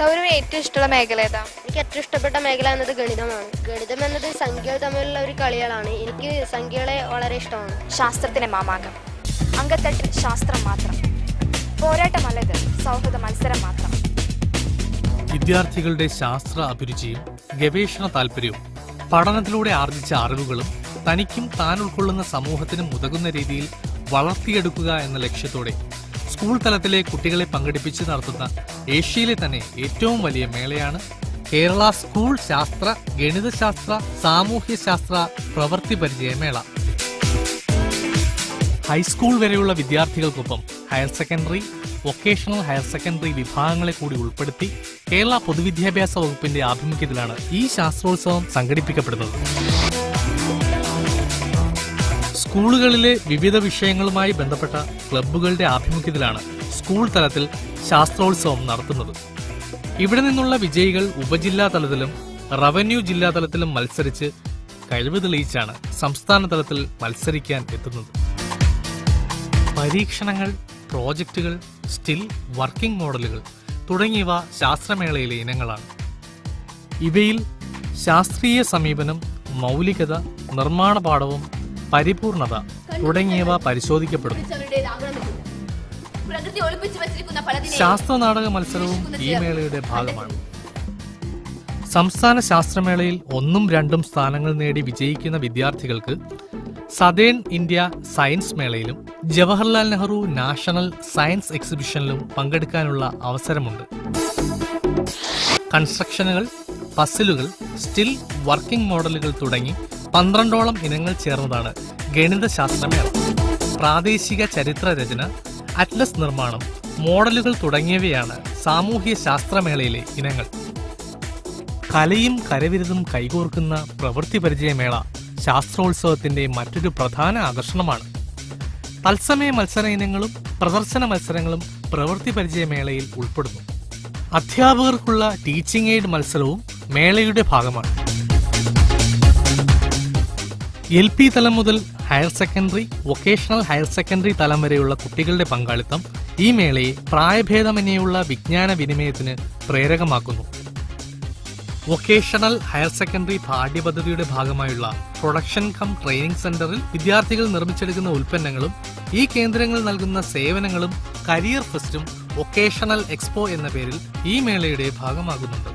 സൗരവ് ഏറ്റവും ഇഷ്ടമുള്ള മേഖല ഏതാ? എനിക്ക് ഏറ്റവും ഇഷ്ടപ്പെട്ട മേഖല എന്നത് ഗണിതമാണ്. ഗണിതം എന്നത് സംഖ്യകൾ തമ്മിലുള്ള ഒരു കളികളാണ്. എനിക്ക് സംഖ്യകളെ വളരെ ഇഷ്ടമാണ്. ശാസ്ത്രത്തിന്റെ മാമാങ്കം, അങ്കത്തട്ടിൽ ശാസ്ത്രം മാത്രം. പോരാട്ടമല്ല ഇത്, സൗഹൃദ മത്സരം മാത്രം. വിദ്യാർത്ഥികളുടെ ശാസ്ത്ര അഭിരുചിയും ഗവേഷണ താല്പര്യവും പഠനത്തിലൂടെ ആർജിച്ച അറിവുകളും തനിക്കും താൻ ഉൾക്കൊള്ളുന്ന സമൂഹത്തിനും ഉതകുന്ന രീതിയിൽ വളർത്തിയെടുക്കുക എന്ന ലക്ഷ്യത്തോടെ സ്കൂൾ തലത്തിലെ കുട്ടികളെ പങ്കെടുപ്പിച്ച് നടത്തുന്ന ഏഷ്യയിലെ തന്നെ ഏറ്റവും വലിയ മേളയാണ് കേരള സ്കൂൾ ശാസ്ത്ര, ഗണിതശാസ്ത്ര, സാമൂഹ്യശാസ്ത്ര പ്രവൃത്തി പരിചയമേള. ഹൈസ്കൂൾ വരെയുള്ള വിദ്യാർത്ഥികൾക്കൊപ്പം higher secondary, vocational higher secondary വിഭാഗങ്ങളെ കൂടി ഉൾപ്പെടുത്തി കേരള പൊതുവിദ്യാഭ്യാസ വകുപ്പിന്റെ ആഭിമുഖ്യത്തിലാണ് ഈ ശാസ്ത്രോത്സവം സംഘടിപ്പിക്കപ്പെടുന്നത്. സ്കൂളുകളിലെ വിവിധ വിഷയങ്ങളുമായി ബന്ധപ്പെട്ട ക്ലബ്ബുകളുടെ ആഭിമുഖ്യത്തിലാണ് സ്കൂൾ തലത്തിൽ ശാസ്ത്രോത്സവം നടത്തുന്നത്. ഇവിടെ നിന്നുള്ള വിജയികൾ ഉപജില്ലാ തലത്തിലും റവന്യൂ ജില്ലാ തലത്തിലും മത്സരിച്ച് കഴിവ് തെളിയിച്ചാണ് സംസ്ഥാന തലത്തിൽ മത്സരിക്കാൻ എത്തുന്നത്. പരീക്ഷണങ്ങൾ, പ്രോജക്റ്റുകൾ, സ്റ്റിൽ, വർക്കിംഗ് മോഡലുകൾ തുടങ്ങിയവ ശാസ്ത്രമേളയിലെ ഇനങ്ങളാണ്. ഇവയിൽ ശാസ്ത്രീയ സമീപനം, മൗലികത, നിർമ്മാണ പാഠവും പരിപൂർണത തുടങ്ങിയവ പരിശോധിക്കപ്പെടുന്നു. ശാസ്ത്ര നാടക മത്സരവും ഈ മേളയുടെ ഭാഗമാണ്. സംസ്ഥാന ശാസ്ത്രമേളയിൽ 1ഉം 2ഉം സ്ഥാനങ്ങൾ നേടി വിജയിക്കുന്ന വിദ്യാർത്ഥികൾക്ക് സതേൺ ഇന്ത്യ സയൻസ് മേളയിലും ജവഹർലാൽ നെഹ്റു നാഷണൽ സയൻസ് എക്സിബിഷനിലും പങ്കെടുക്കാനുള്ള അവസരമുണ്ട്. കൺസ്ട്രക്ഷനുകൾ, പസിലുകൾ, സ്റ്റിൽ, വർക്കിംഗ് മോഡലുകൾ തുടങ്ങി 12ഓളം ഇനങ്ങൾ ചേർന്നതാണ് ഗണിതശാസ്ത്രമേള. പ്രാദേശിക ചരിത്ര രചന, അറ്റ്ലസ് നിർമ്മാണം, മോഡലുകൾ തുടങ്ങിയവയാണ് സാമൂഹ്യ ശാസ്ത്രമേളയിലെ ഇനങ്ങൾ. കലയും കരവിരുതും കൈകോർക്കുന്ന പ്രവൃത്തി പരിചയമേള ശാസ്ത്രോത്സവത്തിന്റെ മറ്റൊരു പ്രധാന ആകർഷണമാണ്. തത്സമയ മത്സര ഇനങ്ങളും പ്രദർശന മത്സരങ്ങളും പ്രവൃത്തി പരിചയമേളയിൽ ഉൾപ്പെടുന്നു. അധ്യാപകർക്കുള്ള ടീച്ചിങ് എയ്ഡ് മത്സരവും മേളയുടെ ഭാഗമാണ്. LP തലം മുതൽ higher secondary, vocational higher secondary തലം വരെയുള്ള കുട്ടികളുടെ പങ്കാളിത്തം ഈ മേളയെ പ്രായഭേദമന്യേയുള്ള വിജ്ഞാന വിനിമയത്തിന് പ്രേരകമാക്കുന്നു. വൊക്കേഷണൽ ഹയർ സെക്കൻഡറി പാഠ്യപദ്ധതിയുടെ ഭാഗമായുള്ള പ്രൊഡക്ഷൻ കം ട്രെയിനിംഗ് സെന്ററിൽ വിദ്യാർത്ഥികൾ നിർമ്മിച്ചെടുക്കുന്ന ഉൽപ്പന്നങ്ങളും ഈ കേന്ദ്രങ്ങൾ നൽകുന്ന സേവനങ്ങളും കരിയർ ഫെസ്റ്റും വൊക്കേഷണൽ എക്സ്പോ എന്ന പേരിൽ ഈ മേളയുടെ ഭാഗമാകുന്നുണ്ട്.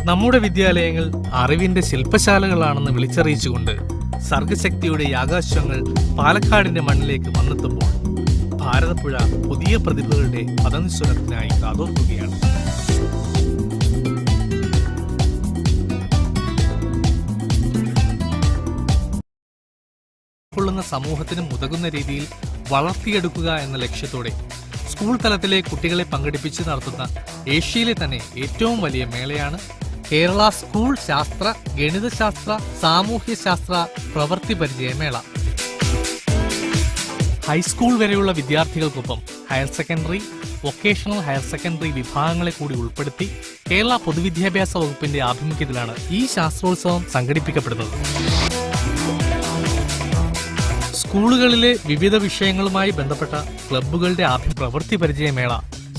നമ്മുടെ വിദ്യാലയങ്ങൾ അറിവിന്റെ ശില്പശാലകളാണെന്ന് വിളിച്ചറിയിച്ചുകൊണ്ട് സർഗശക്തിയുടെ ആകാശങ്ങൾ പാലക്കാടിന്റെ മണ്ണിലേക്ക് വന്നെത്തുമ്പോൾ ഭാരതപ്പുഴ പുതിയ പ്രതിഭകളുടെ പദനിസ്വരത്തിനായി കാതോർക്കുകയാണ്. ഉൾക്കൊള്ളുന്ന സമൂഹത്തിനും ഉതകുന്ന രീതിയിൽ വളർത്തിയെടുക്കുക എന്ന ലക്ഷ്യത്തോടെ സ്കൂൾ തലത്തിലെ കുട്ടികളെ പങ്കെടുപ്പിച്ച് നടത്തുന്ന ഏഷ്യയിലെ തന്നെ ഏറ്റവും വലിയ മേളയാണ് കേരള സ്കൂൾ ശാസ്ത്ര, ഗണിതശാസ്ത്ര, സാമൂഹ്യശാസ്ത്ര പ്രവൃത്തി പരിചയമേള. ഹൈസ്കൂൾ വരെയുള്ള വിദ്യാർത്ഥികൾക്കൊപ്പം higher secondary, vocational higher secondary വിഭാഗങ്ങളെ കൂടി ഉൾപ്പെടുത്തി കേരള പൊതുവിദ്യാഭ്യാസ വകുപ്പിന്റെ ആഭിമുഖ്യത്തിലാണ് ഈ ശാസ്ത്രോത്സവം സംഘടിപ്പിക്കപ്പെടുന്നത്. സ്കൂളുകളിലെ വിവിധ വിഷയങ്ങളുമായി ബന്ധപ്പെട്ട ക്ലബ്ബുകളുടെ പ്രവൃത്തി പരിചയമേള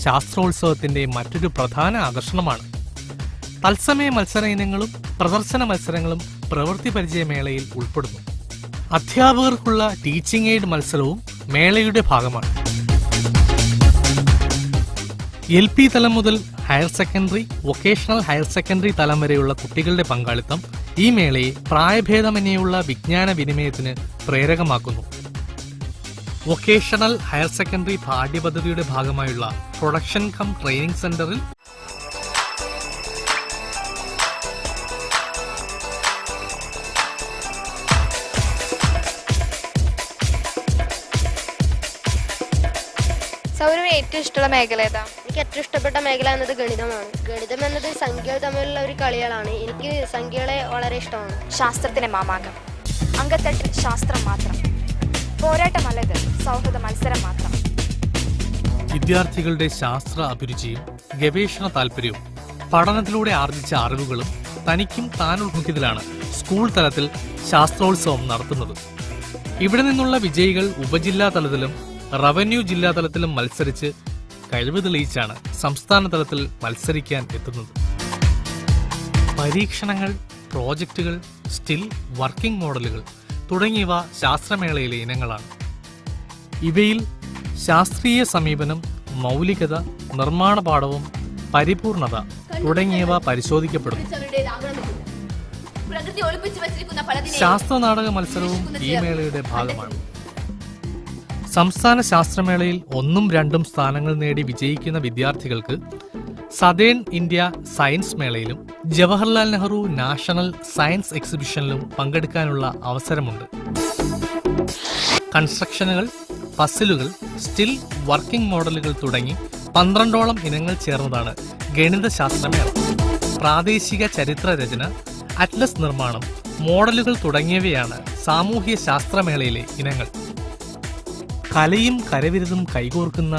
ശാസ്ത്രോത്സവത്തിന്റെ മറ്റൊരു പ്രധാന ആകർഷണമാണ്. തത്സമയ മത്സര ഇനങ്ങളും പ്രദർശന മത്സരങ്ങളും പ്രവൃത്തി പരിചയമേളയിൽ ഉൾപ്പെടുന്നു. അധ്യാപകർക്കുള്ള ടീച്ചിങ് എയ്ഡ് മത്സരവും മേളയുടെ ഭാഗമാണ്. LP തലം മുതൽ higher secondary, vocational higher secondary തലം വരെയുള്ള കുട്ടികളുടെ പങ്കാളിത്തം ഈ മേളയെ പ്രായഭേദമന്യേയുള്ള വിജ്ഞാന വിനിമയത്തിന് പ്രേരകമാക്കുന്നു. വൊക്കേഷണൽ ഹയർ സെക്കൻഡറി പാഠ്യപദ്ധതിയുടെ ഭാഗമായുള്ള പ്രൊഡക്ഷൻ കം ട്രെയിനിംഗ് സെന്ററിൽ സൗരവ് ഏറ്റവും ഇഷ്ടമുള്ള മേഖല ഏതാ? എനിക്ക് ഏറ്റവും ഇഷ്ടപ്പെട്ട മേഖല എന്നത് ഗണിതമാണ്. ഗണിതം എന്നത് സംഖ്യകൾ തമ്മിലുള്ള ഒരു കളികളാണ്. എനിക്ക് സംഖ്യകളെ വളരെ ഇഷ്ടമാണ്. ശാസ്ത്രത്തിന്റെ മാമാങ്കം, അങ്കത്തട്ടിൽ ശാസ്ത്രം മാത്രം. പോരാട്ടമല്ല ഇത്, സൗഹൃദ മത്സരം മാത്രം. വിദ്യാർത്ഥികളുടെ ശാസ്ത്ര അഭിരുചിയും ഗവേഷണ താല്പര്യവും പഠനത്തിലൂടെ ആർജിച്ച അറിവുകളും തനിക്കും താൻ ഉൾമുഖ്യത്തിലാണ് സ്കൂൾ തലത്തിൽ ശാസ്ത്രോത്സവം നടത്തുന്നത്. ഇവിടെ നിന്നുള്ള വിജയികൾ ഉപജില്ലാ തലത്തിലും റവന്യൂ ജില്ലാ തലത്തിലും മത്സരിച്ച് കഴിവ് തെളിയിച്ചാണ് സംസ്ഥാന തലത്തിൽ മത്സരിക്കാൻ എത്തുന്നത്. പരീക്ഷണങ്ങൾ, പ്രോജക്റ്റുകൾ, സ്റ്റിൽ, വർക്കിംഗ് മോഡലുകൾ തുടങ്ങിയവ ശാസ്ത്രമേളയിലെ ഇനങ്ങളാണ്. ഇവയിൽ ശാസ്ത്രീയ സമീപനം, മൗലികത, നിർമ്മാണ പാഠവും പരിപൂർണത തുടങ്ങിയവ പരിശോധിക്കപ്പെടുന്നു. ശാസ്ത്ര നാടക മത്സരവും ഈ മേളയുടെ ഭാഗമാണ്. സംസ്ഥാന ശാസ്ത്രമേളയിൽ 1ഉം 2ഉം സ്ഥാനങ്ങൾ നേടി വിജയിക്കുന്ന വിദ്യാർത്ഥികൾക്ക് സതേൺ ഇന്ത്യ സയൻസ് മേളയിലും ജവഹർലാൽ നെഹ്റു നാഷണൽ സയൻസ് എക്സിബിഷനിലും പങ്കെടുക്കാനുള്ള അവസരമുണ്ട്. കൺസ്ട്രക്ഷനുകൾ, പസിലുകൾ, സ്റ്റിൽ, വർക്കിംഗ് മോഡലുകൾ തുടങ്ങി 12ഓളം ഇനങ്ങൾ ചേർന്നതാണ് ഗണിതശാസ്ത്രമേള. പ്രാദേശിക ചരിത്ര രചന, അറ്റ്ലസ് നിർമ്മാണം, മോഡലുകൾ തുടങ്ങിയവയാണ് സാമൂഹ്യ ശാസ്ത്രമേളയിലെ ഇനങ്ങൾ. കലയും കരവിരുതും കൈകോർക്കുന്ന